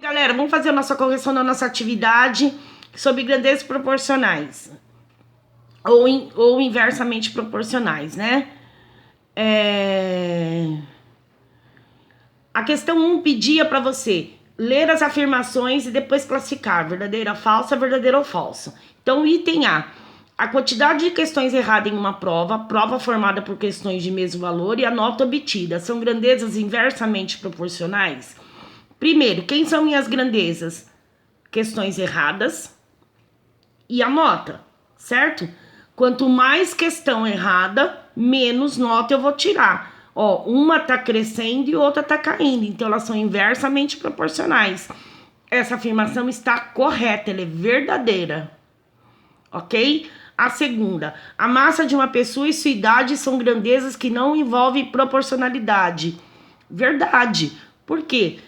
Galera, vamos fazer a nossa correção da nossa atividade sobre grandezas proporcionais. Ou inversamente proporcionais, né? A questão 1 pedia para você ler as afirmações e depois classificar verdadeira, falsa, verdadeiro ou falso. Então, item A quantidade de questões erradas em uma prova formada por questões de mesmo valor e a nota obtida são grandezas inversamente proporcionais? Primeiro, quem são minhas grandezas? Questões erradas e a nota, certo? Quanto mais questão errada, menos nota eu vou tirar. Ó, uma tá crescendo e outra tá caindo, então elas são inversamente proporcionais. Essa afirmação está correta, ela é verdadeira, ok? A segunda, a massa de uma pessoa e sua idade são grandezas que não envolvem proporcionalidade. Verdade. Por quê?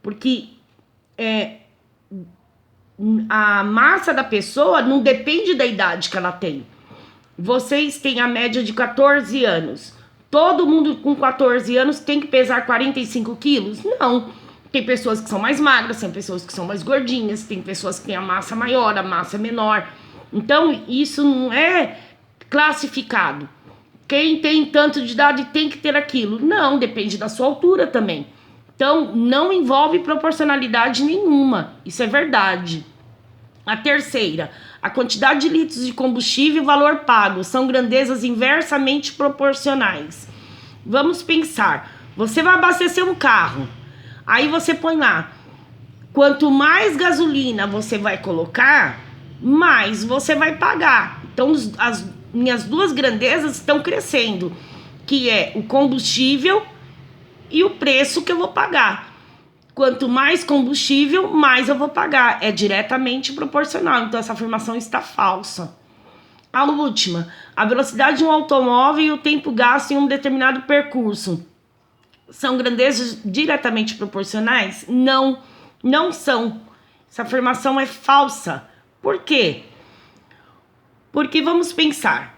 Porque a massa da pessoa não depende da idade que ela tem. Vocês têm a média de 14 anos. Todo mundo com 14 anos tem que pesar 45 quilos? Não. Tem pessoas que são mais magras, tem pessoas que são mais gordinhas, tem pessoas que têm a massa maior, a massa menor. Então, isso não é classificado. Quem tem tanto de idade tem que ter aquilo. Não, depende da sua altura também. Então, não envolve proporcionalidade nenhuma. Isso é verdade. A terceira, a quantidade de litros de combustível e o valor pago são grandezas inversamente proporcionais. Vamos pensar. Você vai abastecer um carro. Aí você põe lá. Quanto mais gasolina você vai colocar, mais você vai pagar. Então, as minhas duas grandezas estão crescendo, que é o combustível e o preço que eu vou pagar. Quanto mais combustível, mais eu vou pagar. É diretamente proporcional. Então, essa afirmação está falsa. A última. A velocidade de um automóvel e o tempo gasto em um determinado percurso são grandezas diretamente proporcionais? Não, não são. Essa afirmação é falsa. Por quê? Porque vamos pensar.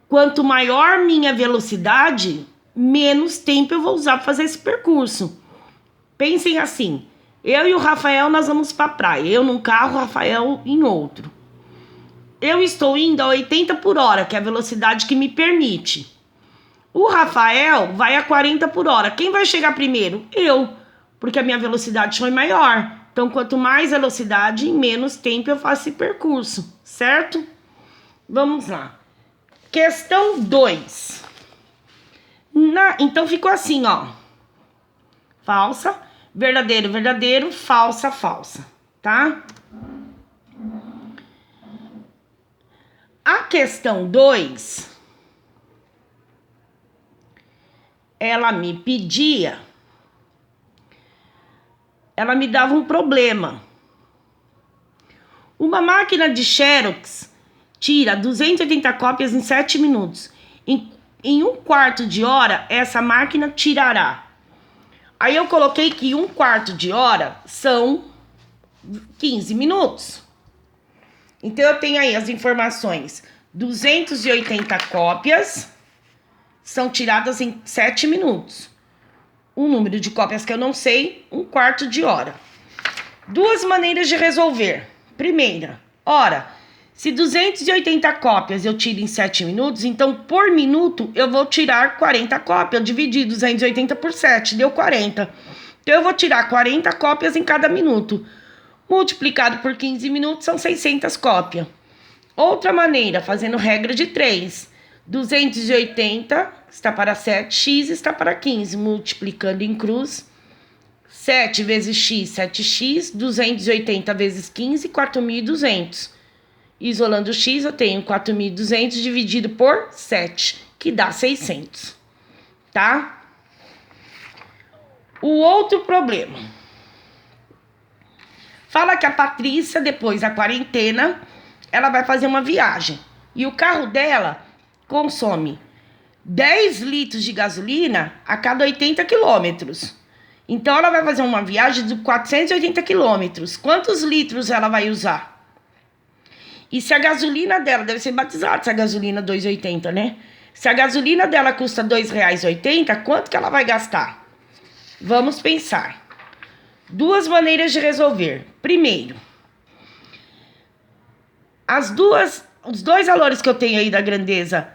Quanto maior minha velocidade, menos tempo eu vou usar para fazer esse percurso. Pensem assim, eu e o Rafael nós vamos para a praia, eu num carro, o Rafael em outro. Eu estou indo a 80 por hora, que é a velocidade que me permite. O Rafael vai a 40 por hora. Quem vai chegar primeiro? Eu, porque a minha velocidade foi maior. Então, quanto mais velocidade, menos tempo eu faço esse percurso, certo? Vamos lá. Questão 2. Então, ficou assim, ó. Falsa, verdadeiro, verdadeiro, falsa, falsa, tá? A questão 2, ela me pedia, ela me dava um problema. Uma máquina de Xerox tira 280 cópias em 7 minutos. Em um quarto de hora, essa máquina tirará. Aí eu coloquei que um quarto de hora são 15 minutos. Então, eu tenho aí as informações. 280 cópias são tiradas em 7 minutos. O número de cópias que eu não sei, um quarto de hora. Duas maneiras de resolver. Primeira, se 280 cópias eu tiro em 7 minutos, então por minuto eu vou tirar 40 cópias. Eu dividi 280 por 7, deu 40. Então eu vou tirar 40 cópias em cada minuto. Multiplicado por 15 minutos são 600 cópias. Outra maneira, fazendo regra de 3. 280 está para 7, x está para 15. Multiplicando em cruz. 7 vezes x, 7x. 280 vezes 15, 4.200. Isolando o x, eu tenho 4.200 dividido por 7, que dá 600. Tá? O outro problema. Fala que a Patrícia, depois da quarentena, ela vai fazer uma viagem. E o carro dela consome 10 litros de gasolina a cada 80 quilômetros. Então, ela vai fazer uma viagem de 480 quilômetros. Quantos litros ela vai usar? E se a gasolina dela, deve ser batizada essa gasolina 2,80, né? Se a gasolina dela custa R$ 2,80, quanto que ela vai gastar? Vamos pensar. Duas maneiras de resolver. Primeiro, os dois valores que eu tenho aí da grandeza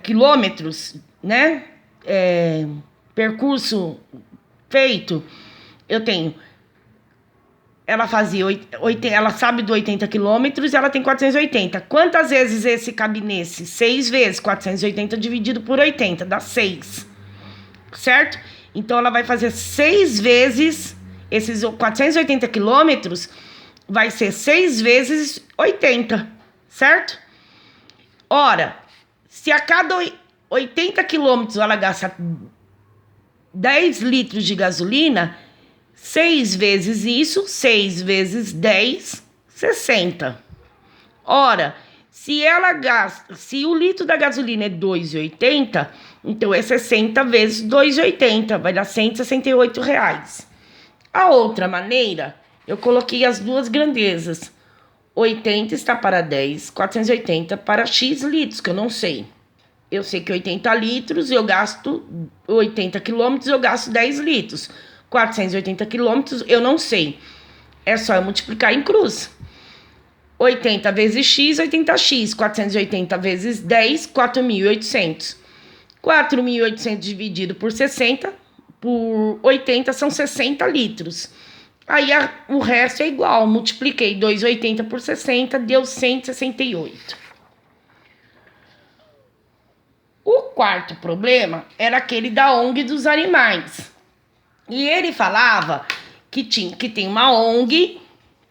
quilômetros, né? Percurso feito, eu tenho. Ela fazia, ela sabe do 80 quilômetros e ela tem 480. Quantas vezes esse cabe nesse? 6 vezes. 480 dividido por 80, dá 6. Certo? Então, ela vai fazer 6 vezes, esses 480 quilômetros, vai ser 6 vezes 80, certo? Ora, se a cada 80 quilômetros ela gasta 10 litros de gasolina, 6 vezes isso, 6 vezes 10, 60. Ora, se o litro da gasolina é 2,80, então é 60 vezes 2,80, vai dar R$168. A outra maneira, eu coloquei as duas grandezas. 80 está para 10, 480 para X litros, que eu não sei. Eu sei que 80 litros eu gasto 80 quilômetros, eu gasto 10 litros. 480 quilômetros, eu não sei. É só eu multiplicar em cruz. 80 vezes x, 80x. 480 vezes 10, 4.800. 4.800 dividido por 60, por 80, são 60 litros. Aí o resto é igual. Multipliquei 2,80 por 60, deu 168. O quarto problema era aquele da ONG dos animais. E ele falava que tem uma ONG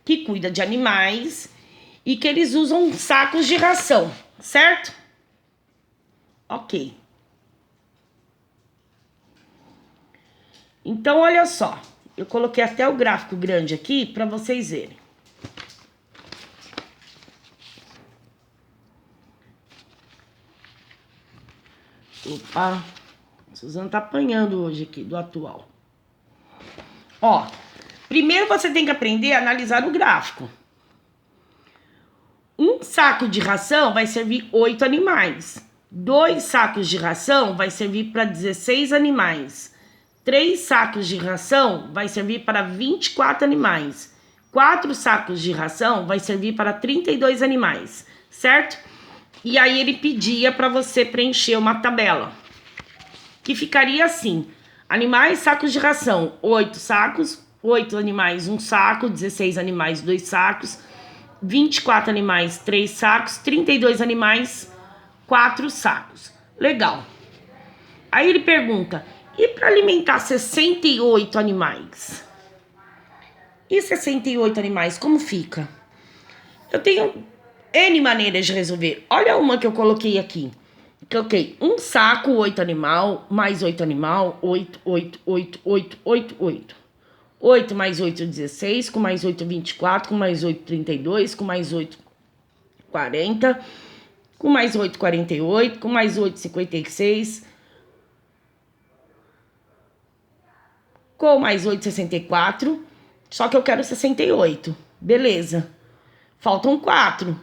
que cuida de animais e que eles usam sacos de ração, certo? Ok. Então, olha só. Eu coloquei até o gráfico grande aqui para vocês verem. Opa, a Suzana tá apanhando hoje aqui do atual. Ó, primeiro você tem que aprender a analisar o gráfico. Um saco de ração vai servir 8 animais. 2 sacos de ração vai servir para 16 animais. 3 sacos de ração vai servir para 24 animais. 4 sacos de ração vai servir para 32 animais, certo? E aí ele pedia para você preencher uma tabela, que ficaria assim: animais, sacos de ração, 8 sacos, 8 animais, 1 saco, 16 animais, 2 sacos, 24 animais, 3 sacos, 32 animais, 4 sacos. Legal. Aí ele pergunta: e para alimentar 68 animais? E 68 animais, como fica? Eu tenho N maneiras de resolver. Olha uma que eu coloquei aqui. Coloquei 1 saco, 8 animal, mais 8 animal, 8, 8, 8, 8, 8, 8. 8 mais 8, 16, com mais 8, 24, com mais 8, 32, com mais 8, 40, com mais 8, 48, com mais 8, 56, com mais 8, 64, só que eu quero 68. Beleza. Faltam 4.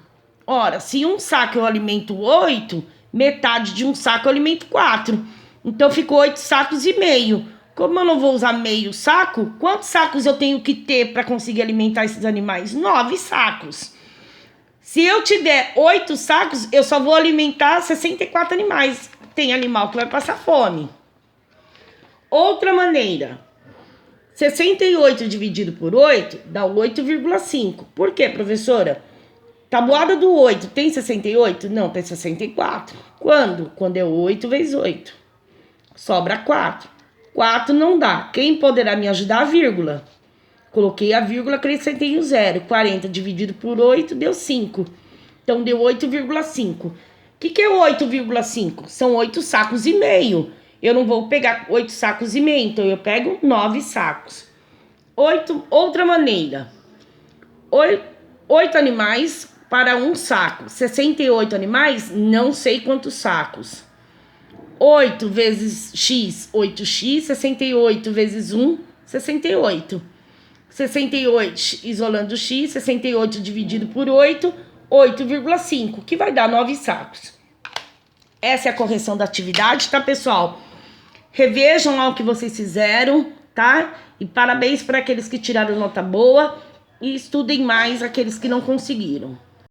Ora, se 1 saco eu alimento 8, metade de 1 saco eu alimento 4. Então ficou 8 sacos e meio. Como eu não vou usar meio saco, quantos sacos eu tenho que ter para conseguir alimentar esses animais? 9 sacos. Se eu tiver 8 sacos, eu só vou alimentar 64 animais. Tem animal que vai passar fome. Outra maneira. 68 dividido por 8 dá 8,5. Por quê, professora? Tabuada do 8 tem 68? Não, tem 64. Quando? Quando é 8 vezes 8. Sobra 4. 4 não dá. Quem poderá me ajudar? A vírgula. Coloquei a vírgula, acrescentei o 0. 40 dividido por 8 deu 5. Então, deu 8,5. O que é 8,5? São 8 sacos e meio. Eu não vou pegar 8 sacos e meio, então eu pego 9 sacos. Outra maneira. 8 animais para 1 saco. 68 animais, não sei quantos sacos. 8 vezes x, 8x. 68 vezes 1, 68. 68 isolando x, 68 dividido por 8, 8,5, que vai dar 9 sacos. Essa é a correção da atividade, tá, pessoal? Revejam lá o que vocês fizeram, tá? E parabéns para aqueles que tiraram nota boa e estudem mais aqueles que não conseguiram.